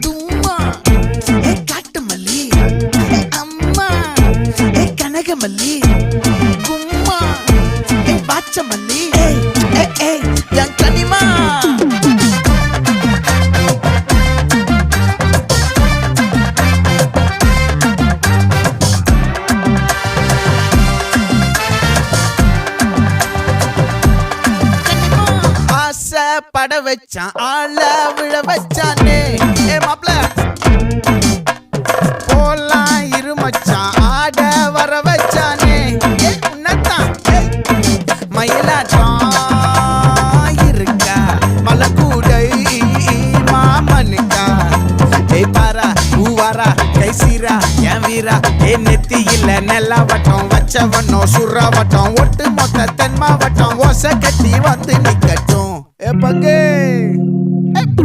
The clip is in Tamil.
தும்மா ஏ காட்டு மல்லி ஏ அம்மா ஏ கனகமல்லி கும்மா ஏ பாச்ச மல்லி ஏ என் கனிமா பட வச்சான் ஆள விழ வச்சானே ஏ மாப்ள போலாம் இருமச்சான் ஆட வர வச்சானே ஏ உன்னத்தான் மயிலாட்டம் இருக்கா மலக்கூடை மாமனுக்கா ஏய் பாரா பூவாரா கைசீரா என் வீரா ஏ நெத்தி இல்ல நெல்லா வட்டம் வச்சவனோ சுறா வட்டம் ஒட்டு மொத்த தென் மாவட்டம் ஓசை கட்டி வந்து நிக்கட்டும். É pra quê?